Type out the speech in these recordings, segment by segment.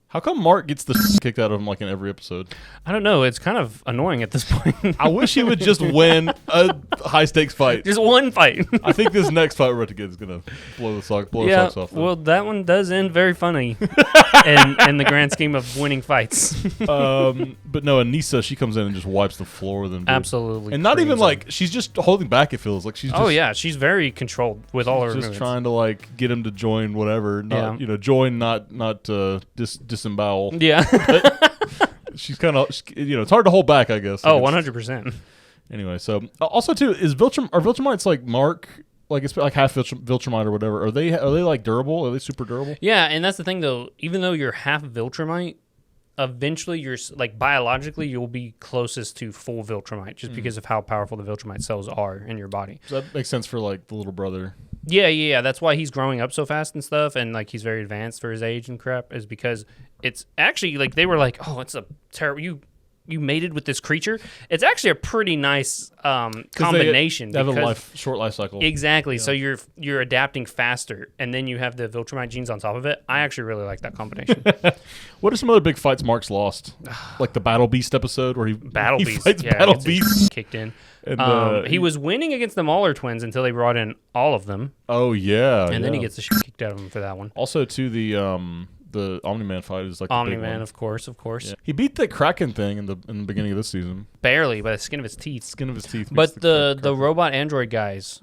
How come Mark gets the kicked out of him like in every episode? I don't know. It's kind of annoying at this point. I wish he would just win a high stakes fight. Just one fight. I think this next fight we're about to get is gonna blow the socks off. Well, that one does end very funny in the grand scheme of winning fights. But no, Anissa, she comes in and just wipes the floor with him. Dude. Absolutely, and not even like she's just holding back. It feels like she's. Just, oh yeah, she's very controlled with all her. Just movements. trying to like get him to join whatever. Not, join, not disembowel. Yeah. She's kind of, it's hard to hold back, I guess. Oh, 100%. Anyway, so also too are Viltrumites like Mark, like it's like half Viltrumite or whatever? Are they like durable? Are they super durable? Yeah, and that's the thing though. Even though you're half Viltrumite, eventually you're like biologically you'll be closest to full Viltrumite just because of how powerful the Viltrumite cells are in your body. So that makes sense for like the little brother. Yeah. That's why he's growing up so fast and stuff, and like he's very advanced for his age and crap. Is because it's actually like they were like, oh, it's a terrible you mated with this creature. It's actually a pretty nice combination. They have a short life cycle. Exactly. Yeah. So you're adapting faster, and then you have the Viltrumite genes on top of it. I actually really like that combination. What are some other big fights Mark's lost? Like the Battle Beast episode where he fights Battle Beast. Kicked in. And, he was winning against the Mauler twins until they brought in all of them. Oh yeah. And then he gets the shit kicked out of him for that one. Also, to the omni-man fight is like omni-man, of course. Yeah. He beat the Kraken thing in the beginning of this season. Barely, by the skin of his teeth. But the robot android guys,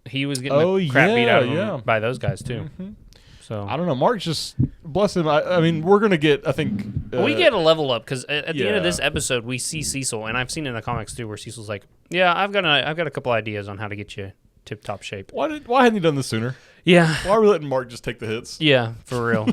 he was getting the crap beat out of him by those guys too. Mm-hmm. So I don't know. Mark just bless him. I mean, we're gonna get. I think we get a level up because at the end of this episode, we see Cecil, and I've seen in the comics too, where Cecil's like, "Yeah, I've got a couple ideas on how to get you tip top shape." Why hadn't he done this sooner? Yeah. Why are we letting Mark just take the hits? Yeah, for real.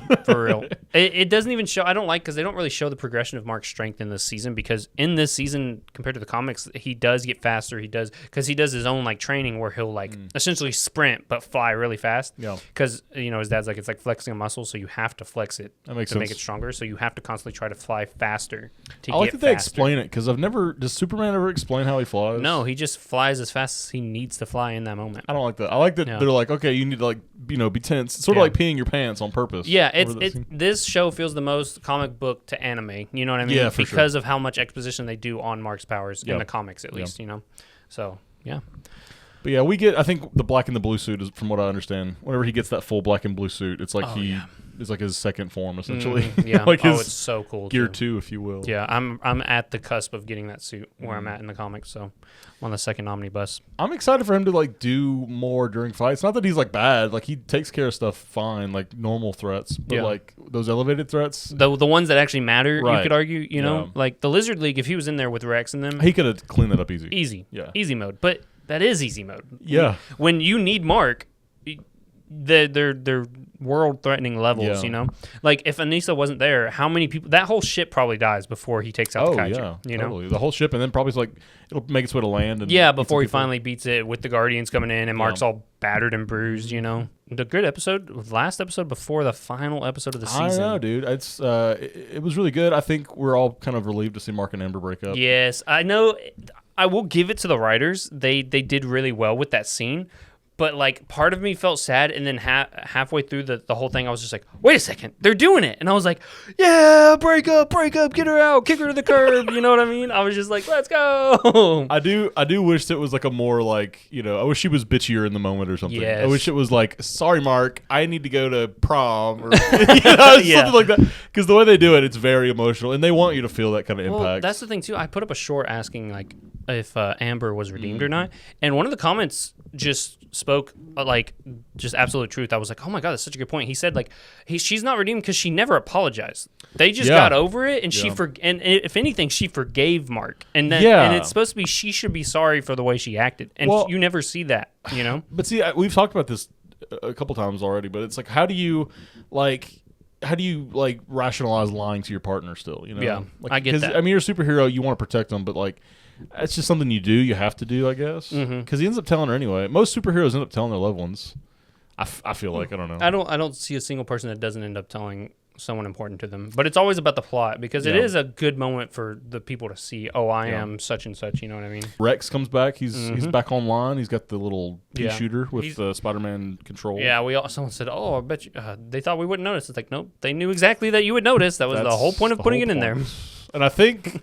It doesn't even show. I don't like because they don't really show the progression of Mark's strength in this season, because in this season compared to the comics, he does get faster. He does his own like training where he'll like essentially sprint but fly really fast. Yeah. Because his dad's like, it's like flexing a muscle, so you have to flex it to make it stronger. So you have to constantly try to fly faster to I like that they explain it, because does Superman ever explain how he flies? No, he just flies as fast as he needs to fly in that moment. I don't like that. I like that they're like, okay, you need to like be tense. It's sort of like peeing your pants on purpose. Yeah, this show feels the most comic book to anime. You know what I mean? Yeah, because of how much exposition they do on Mark's powers in the comics, at least. So yeah. But yeah, we get. I think the black and the blue suit is, from what I understand, whenever he gets that full black and blue suit, it's like it's like his second form essentially. Yeah. Like it's so cool. Gear 2, if you will. Yeah, I'm at the cusp of getting that suit where I'm at in the comics, so I'm on the second omnibus. I'm excited for him to like do more during fights. Not that he's like bad. Like he takes care of stuff fine, like normal threats, but like those elevated threats, the ones that actually matter. Right. You could argue, like the Lizard League. If he was in there with Rex and them, he could have cleaned that up easy. Easy mode. But that is easy mode. Yeah. When you need Mark, they're world-threatening levels, Like, if Anissa wasn't there, how many people... That whole ship probably dies before he takes out the Kaiju, totally. The whole ship, and then probably like it'll make its way to land. And before he finally beats it with the Guardians coming in, and Mark's all battered and bruised, The good episode, last episode before the final episode of the season. I don't know, dude. It's it was really good. I think we're all kind of relieved to see Mark and Amber break up. Yes, I know. I will give it to the writers. They did really well with that scene. But, like, part of me felt sad, and then halfway through the whole thing, I was just like, wait a second, they're doing it. And I was like, yeah, break up, get her out, kick her to the curb, you know what I mean? I was just like, let's go. I do wish it was, like, a more, like, I wish she was bitchier in the moment or something. Yes. I wish it was like, sorry, Mark, I need to go to prom, or something like that. Because the way they do it, it's very emotional, and they want you to feel that kind of impact. Well, that's the thing, too. I put up a short asking, like, if Amber was redeemed or not, and one of the comments just spoke like just absolute truth. I was like, oh my god, that's such a good point. He said like she's not redeemed because she never apologized. They just got over it, and and if anything, she forgave Mark. And then and it's supposed to be she should be sorry for the way she acted, and you never see that, But see, we've talked about this a couple times already, but it's like, how do you rationalize lying to your partner still? Yeah, like, I get that. I mean, you're a superhero, you want to protect them, but like, it's just something you have to do, I guess. Because he ends up telling her anyway. Most superheroes end up telling their loved ones. I feel like, I don't know. I don't see a single person that doesn't end up telling someone important to them. But it's always about the plot because it is a good moment for the people to see, oh, I am such and such, you know what I mean? Rex comes back. He's back online. He's got the little pea shooter with Spider-Man control. Yeah, someone said, oh, I bet you, they thought we wouldn't notice. It's like, nope, they knew exactly that you would notice. That's the whole point of putting it in there. And I think,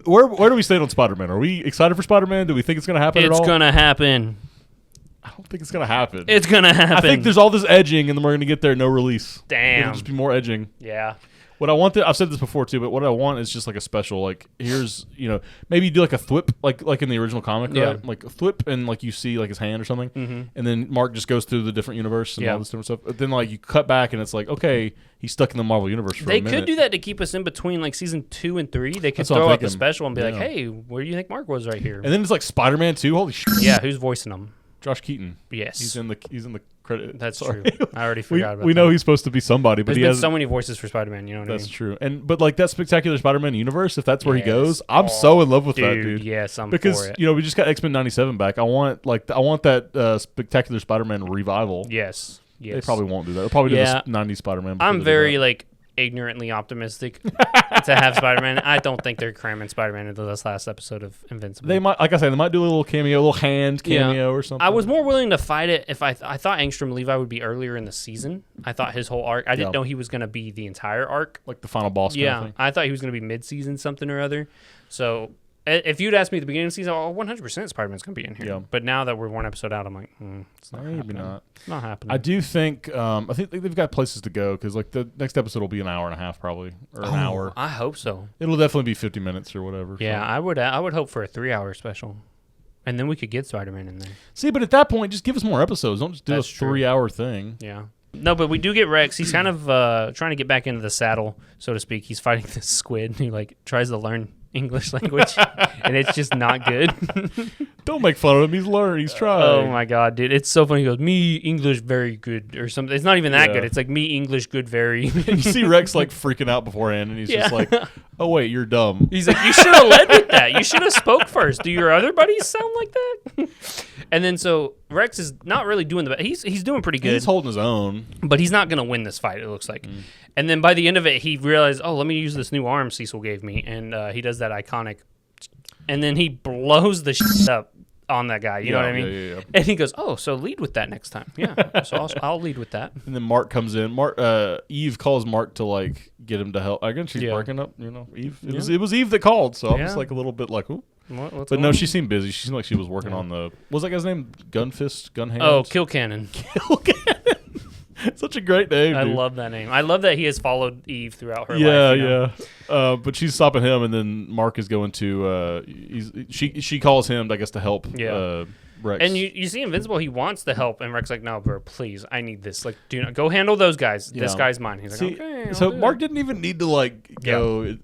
where do we stand on Spider-Man? Are we excited for Spider-Man? Do we think it's going to happen at all? It's going to happen. I don't think it's going to happen. It's going to happen. I think there's all this edging, and then we're going to get there, no release. Damn. It'll just be more edging. Yeah. What I want, I've said this before too, but what I want is just like a special, like here's, maybe you do like a thwip, like in the original comic, right? Like a thwip, and like you see like his hand or something, and then Mark just goes through the different universe and all this different stuff. But then like you cut back and it's like, okay, he's stuck in the Marvel universe for a minute. They could do that to keep us in between like season 2 and 3. They could throw out the special and be like, hey, where do you think Mark was right here? And then it's like Spider-Man 2. Holy shit! Yeah, who's voicing him? Josh Keaton. Yes, he's in the credit. That's true. I already forgot about that. We know he's supposed to be somebody, but There's been so many voices for Spider-Man, you know what I mean? That's true. But like that Spectacular Spider-Man universe, if that's where he goes, I'm so in love with that, dude. Yes, I'm because for it. we just got X-Men 97 back. I want that Spectacular Spider-Man revival. Yes. They probably won't do that. They'll probably do this 90s Spider-Man. I'm very like ignorantly optimistic to have Spider-Man. I don't think they're cramming Spider-Man into this last episode of Invincible. They might, like I said, they might do a little cameo, a little hand cameo or something. I was more willing to fight it if I thought Angstrom Levi would be earlier in the season. I thought his whole arc. I didn't know he was going to be the entire arc, like the final boss. Kind of thing. I thought he was going to be mid-season something or other. So if you'd asked me at the beginning of the season, 100% Spider-Man's going to be in here. Yeah. But now that we're one episode out, I'm like, it's not maybe happening. not. It's not happening. I do think I think they've got places to go because like the next episode will be an hour and a half probably or an hour. I hope so. It'll definitely be 50 minutes or whatever. Yeah, so. I would hope for a 3-hour special, and then we could get Spider-Man in there. See, but at that point, just give us more episodes. Don't just do That's a 3-hour thing. Yeah. No, but we do get Rex. He's kind of trying to get back into the saddle, so to speak. He's fighting this squid who like tries to learn English language, and it's just not good. Don't make fun of him. He's learned. He's trying. Oh my god, dude, it's so funny. He goes, "Me English very good," or something. It's not even that good. It's like me English good very. You see Rex like freaking out beforehand, and he's just like, "Oh wait, you're dumb." He's like, "You should have led with that. You should have spoke first. Do your other buddies sound like that?" And then so Rex is not really doing the best. He's doing pretty good. He's holding his own, but he's not going to win this fight. It looks like. And then by the end of it, he realized, oh, let me use this new arm Cecil gave me, and he does that iconic, and then he blows the shit up on that guy. You know what I mean? Yeah. And he goes, oh, so lead with that next time. Yeah. So I'll lead with that. And then Mark comes in. Eve calls Mark to like get him to help. I guess she's breaking up. Eve. It was Eve that called, so I was like a little bit like, ooh. But no, she seemed busy. She seemed like she was working on what was that guy's name? Gunhand? Oh, Kilcannon. Kilcannon. Such a great name, dude. I love that name. I love that he has followed Eve throughout her life. Yeah. But she's stopping him, and then Mark is going to. She calls him, I guess, to help. Rex. And you see Invincible, he wants the help, and Rex's like, no, bro, please, I need this. Like, do not go handle those guys. This guy's mine. He's like, okay. So Mark didn't even need to like go,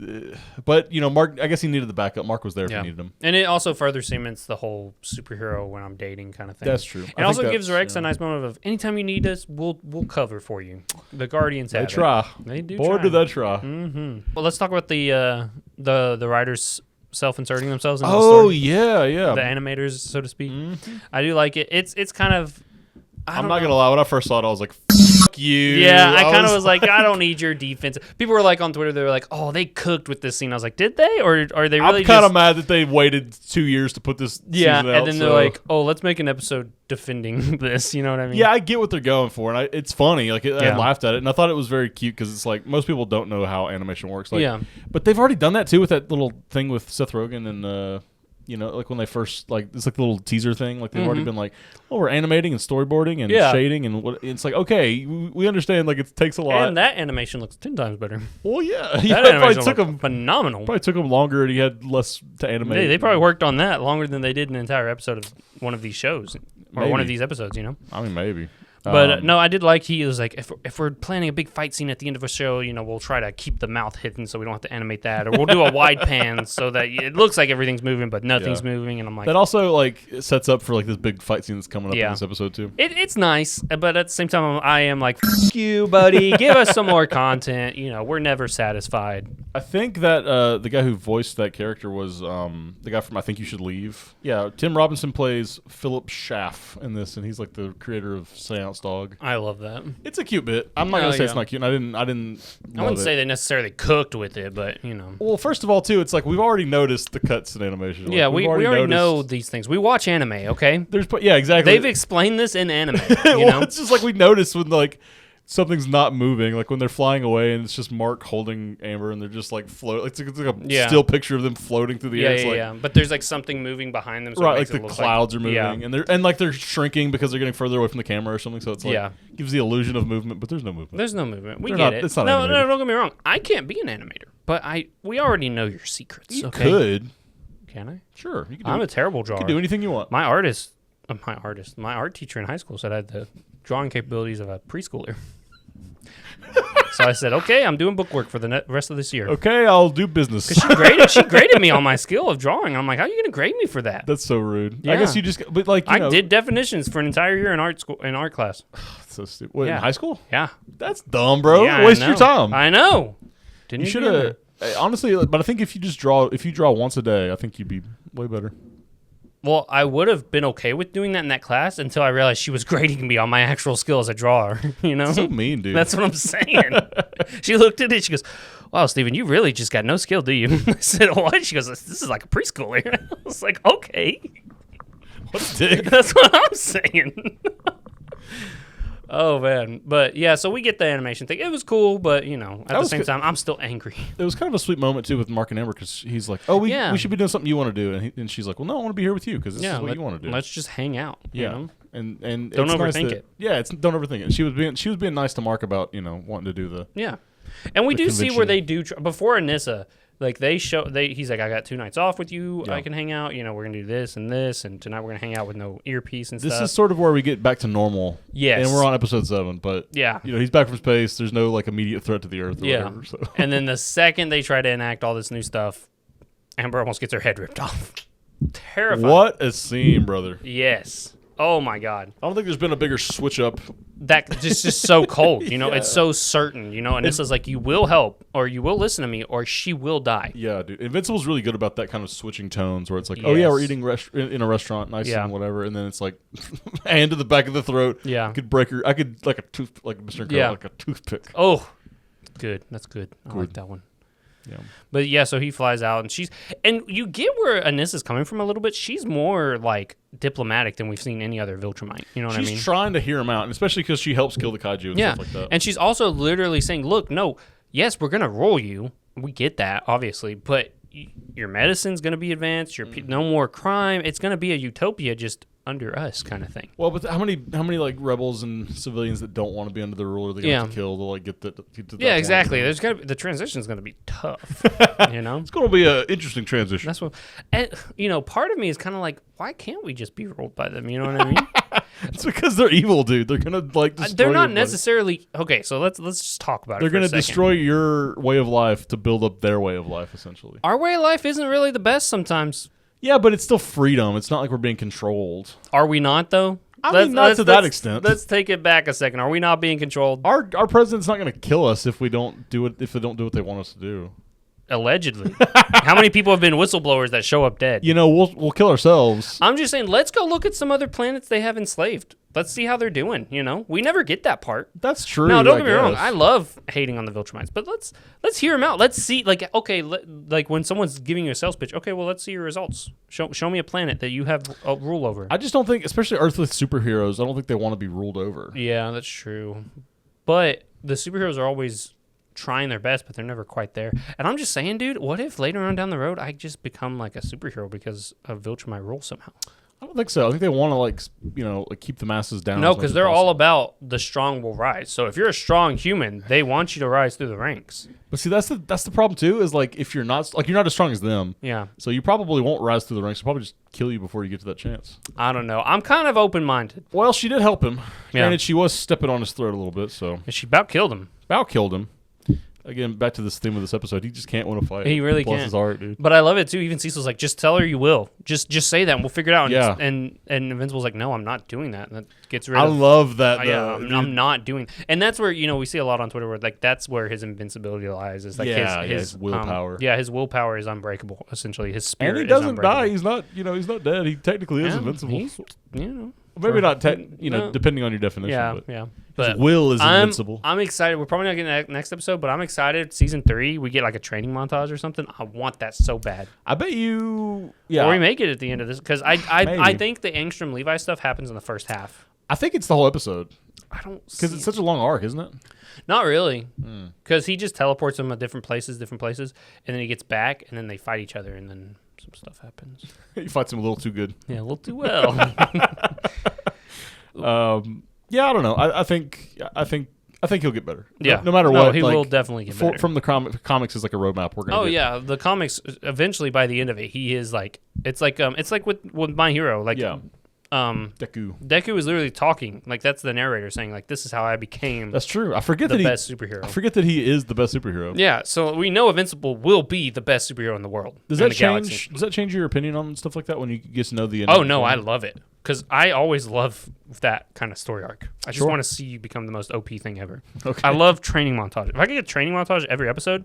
but Mark, I guess he needed the backup. Mark was there if he needed him. And it also further cements the whole superhero when I'm dating kind of thing. That's true. And also gives Rex a nice moment of anytime you need us, we'll cover for you. The Guardians have it. They do. Boy, do they try. Mm-hmm. Well, let's talk about the writers self-inserting themselves in the story. Yeah. The animators, so to speak. Mm-hmm. I do like it. It's kind of. I'm not gonna lie. When I first saw it, I was like, "Fuck you." Yeah, I kind of was like, I don't need your defense. People were like on Twitter, they were like, "Oh, they cooked with this scene." I was like, "Did they? Or are they really?" I'm kind of mad that they waited 2 years to put this. Yeah, season out, and then they're like, "Oh, let's make an episode defending this." You know what I mean? Yeah, I get what they're going for, and it's funny. Like I laughed at it, and I thought it was very cute because it's like most people don't know how animation works. Like, but they've already done that too with that little thing with Seth Rogen and. Like when they first it's like the little teaser thing. Like they've already been like, oh, we're animating and storyboarding and shading and what. It's like okay, we understand. Like it takes a lot. And that animation looks 10 times better. Well, yeah, that animation took them phenomenal. Probably took them longer, and he had less to animate. They probably worked on that longer than they did an entire episode of one of these shows or one of these episodes. I mean, maybe. But no, I did like he was like, if we're planning a big fight scene at the end of a show, we'll try to keep the mouth hidden so we don't have to animate that, or we'll do a wide pan so that it looks like everything's moving but nothing's moving. And I'm like, that also like sets up for like this big fight scene that's coming up in this episode too. It's nice, but at the same time, I am like, F you, buddy, give us some more content. We're never satisfied. I think that the guy who voiced that character was the guy from I Think You Should Leave. Yeah, Tim Robinson plays Philip Schaff in this, and he's like the creator of Seance Dog. I love that. It's a cute bit. I'm not gonna say it's not cute. I wouldn't say they necessarily cooked with it, but you know. Well, first of all, too, it's like we've already noticed the cuts in animation. Like, yeah, we already know these things. We watch anime, okay? Yeah, exactly. They've explained this in anime. You know, it's just like we notice when like something's not moving, like when they're flying away and it's just Mark holding Amber and they're just like float. It's like a still picture of them floating through the air. Yeah. But there's like something moving behind them, so right? Like the clouds are moving, and they're shrinking because they're getting further away from the camera or something. So it's like gives the illusion of movement, but there's no movement. There's no movement. We get it. It's not no, don't get me wrong. I can't be an animator, but we already know your secrets. You could. Can I? Sure. You can I'm a terrible drawer. You can do anything you want. My art teacher in high school said I had the drawing capabilities of a preschooler. So I said, okay, I'm doing bookwork for the rest of this year. Okay, I'll do business. Because she graded me on my skill of drawing. I'm like, how are you going to grade me for that? That's so rude. Yeah. I guess you just, but like, I did definitions for an entire year in art class. So stupid. Wait, in high school? Yeah. That's dumb, bro. Yeah, Waste your time. I know. You should have. Honestly, but I think if you draw once a day, I think you'd be way better. Well, I would have been okay with doing that in that class until I realized she was grading me on my actual skill as a drawer. You know, so mean, dude. That's what I'm saying. She looked at it. She goes, "Wow, Steven, you really just got no skill, do you?" I said, "What?" She goes, "This is like a preschooler." I was like, "Okay." What a dick. That's what I'm saying. Oh, man. But, yeah, so we get the animation thing. It was cool, but, you know, at the same time, I'm still angry. It was kind of a sweet moment, too, with Mark and Amber, because he's like, oh, we should be doing something you want to do. And she's like, well, no, I want to be here with you, because this is what you want to do. Let's just hang out, you know? And don't overthink it. Yeah, don't overthink it. She was being nice to Mark about, you know, wanting to do the And we do see where they do, before Anissa, like he's like, I got 2 nights off with you. I can hang out. You know, we're going to do this, and tonight we're going to hang out with no earpiece and stuff. This is sort of where we get back to normal. Yes. And we're on episode 7, but you know, he's back from space. There's no like immediate threat to the Earth or whatever. So. And then the second they try to enact all this new stuff, Amber almost gets her head ripped off. Terrifying. What a scene, brother. Yes. Oh my God. I don't think there's been a bigger switch up. That just so cold, you know. It's so certain, you know. And this is like, you will help, or you will listen to me, or she will die. Yeah, dude. Invincible's really good about that kind of switching tones, where it's like, oh yeah, we're eating in a restaurant, nice and whatever, and then it's like, hand to the back of the throat. Yeah, I could break her. I could like Mr. Girl, like a toothpick. Oh, good. That's good. I like that one. Yeah. But yeah, so he flies out, and you get where Anissa's coming from a little bit. She's more like diplomatic than we've seen any other Viltrumite. You know what I mean? She's trying to hear him out, and especially because she helps kill the kaiju and stuff like that. And she's also literally saying, look, no, yes, we're going to roll you. We get that, obviously, but your medicine's going to be advanced. No more crime. It's going to be a utopia just under us kind of thing. Well, but how many like rebels and civilians that don't want to be under the ruler they have to kill to like get to that exactly. There's got the transition's going to be tough. You know, it's going to be an interesting transition. That's what, and you know, part of me is kind of like, why can't we just be ruled by them? You know what I mean? It's because they're evil, dude. They're gonna like destroy they're not everybody. Necessarily okay. So let's just talk about it. They're gonna destroy your way of life to build up their way of life, essentially. Our way of life isn't really the best sometimes. Yeah, but it's still freedom. It's not like we're being controlled. Are we not, though? I mean, not to that extent. Let's take it back a second. Are we not being controlled? Our president's not going to kill us if we don't do it. If they don't do what they want us to do. Allegedly. How many people have been whistleblowers that show up dead? You know, we'll kill ourselves. I'm just saying, let's go look at some other planets they have enslaved. Let's see how they're doing, you know? We never get that part. That's true. Now, don't get me wrong. I love hating on the Viltrumites, but let's hear them out. Let's see, like, okay, like when someone's giving you a sales pitch, okay, well, let's see your results. Show me a planet that you have a rule over. I just don't think, especially Earth with superheroes, I don't think they want to be ruled over. Yeah, that's true. But the superheroes are always trying their best, but they're never quite there. And I'm just saying, dude, what if later on down the road I just become like a superhero because of Viltrumite rule somehow? I don't think so. I think they want to like keep the masses down. No, because they're all about the strong will rise. So if you're a strong human, they want you to rise through the ranks. But see, that's the problem too. Is like if you're not as strong as them. Yeah. So you probably won't rise through the ranks. They'll probably just kill you before you get to that chance. I don't know. I'm kind of open-minded. Well, she did help him. Yeah. Granted, she was stepping on his throat a little bit. So and she about killed him. Again, back to this theme of this episode. He just can't win a fight. He really can't. can't. His art, dude. But I love it too. Even Cecil's like, just tell her you will. Just say that and we'll figure it out. Yeah. And Invincible's like, no, I'm not doing that. And that gets rid I of. love that. Yeah, I'm not doing. And that's where we see a lot on Twitter where like that's where his invincibility lies. Is like his willpower. His willpower is unbreakable. Essentially, his spirit. And he doesn't die. He's not. He's not dead. He technically is invincible. He's, maybe not. Depending on your definition. Yeah, but yeah. But his will is invincible. I'm excited. We're probably not getting that next episode, but I'm excited. Season 3, we get like a training montage or something. I want that so bad. I bet you. Yeah. Or we make it at the end of this because I think the Angstrom Levi stuff happens in the first half. I think it's the whole episode. I don't because it's such a long arc, isn't it? Not really, because he just teleports them to different places, and then he gets back, and then they fight each other, and then some stuff happens. He fights him a little too good. Yeah, a little too well. Yeah, I don't know. I think he'll get better. Yeah, no matter what. He will definitely get better. From the comics is like a roadmap. We're gonna. Yeah, the comics. Eventually, by the end of it, he is like it's like with My Hero. Like Deku is literally talking. Like that's the narrator saying like this is how I became. That's true. I forget the that best superhero. I forget that he is the best superhero. Yeah, so we know Invincible will be the best superhero in the world. Does that change? Does that change your opinion on stuff like that when you get to know the? Oh no, I love it because I always love that kind of story arc. I just want to see you become the most OP thing ever. Okay. I love training montage. If I could get training montage every episode,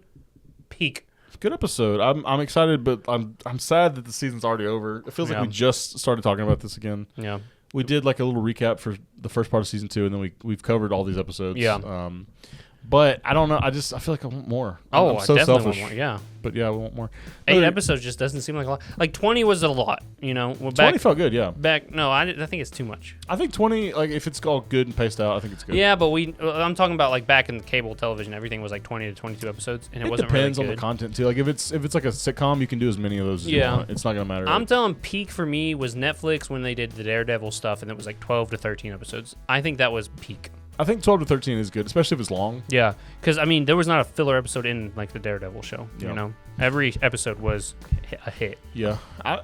peak. Good episode. I'm excited, but I'm sad that the season's already over. It feels like we just started talking about this again. Yeah. We did like a little recap for the first part of season 2, and then we've covered all these episodes. Yeah. But I don't know. I feel like I want more. Oh, I'm so I definitely selfish. want more. Yeah. But yeah, I want more. 8 episodes just doesn't seem like a lot. Like 20 was a lot, 20 felt good, yeah. I think it's too much. I think 20, like if it's all good and paced out, I think it's good. Yeah, but I'm talking about like back in the cable television, everything was like 20 to 22 episodes, and it wasn't really good. It depends on the content too. Like if it's like a sitcom, you can do as many of those as you want. It's not gonna matter. I'm telling peak for me was Netflix when they did the Daredevil stuff, and it was like 12 to 13 episodes. I think that was peak. I think 12 to 13 is good, especially if it's long. Yeah, because, there was not a filler episode in, like, the Daredevil show, Every episode was a hit. Yeah.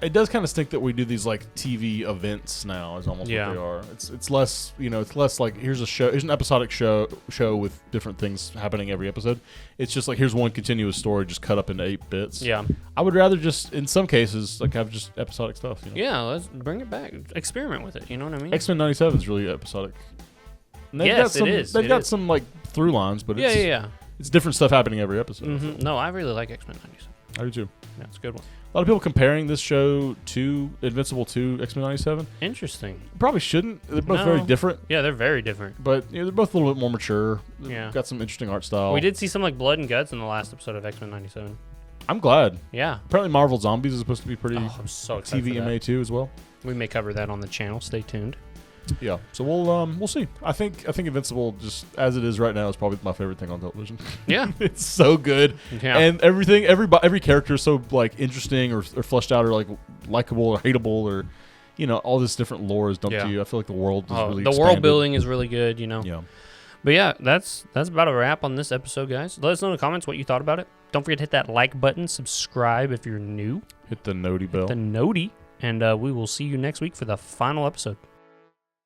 It does kind of stink that we do these, like, TV events now is almost what they are. It's less, it's less like, here's an episodic show with different things happening every episode. It's just like, here's one continuous story just cut up into 8 bits. Yeah. I would rather just, in some cases, like, have just episodic stuff, Yeah, let's bring it back. Experiment with it, you know what I mean? X-Men 97 is really episodic. It is. They've got some like through lines, but it's different stuff happening every episode. Mm-hmm. So. No, I really like X-Men 97. I do too. Yeah, it's a good one. A lot of people comparing this show to Invincible to X-Men 97. Interesting. Probably shouldn't. They're both very different. Yeah, they're very different. But they're both a little bit more mature. Yeah. Got some interesting art style. We did see some like blood and guts in the last episode of X-Men 97. I'm glad. Yeah. Apparently Marvel Zombies is supposed to be pretty I'm so excited TVMA too as well. We may cover that on the channel. Stay tuned. Yeah, so we'll see. I think Invincible, just as it is right now, is probably my favorite thing on television. Yeah, it's so good. Yeah, and every character is so like interesting or fleshed out or like likable or hateable or all this different lore is dumped to you. I feel like the world is really expanded. World building is really good. Yeah. But yeah, that's about a wrap on this episode, guys. Let us know in the comments what you thought about it. Don't forget to hit that like button, subscribe if you're new, hit the noti bell, and we will see you next week for the final episode.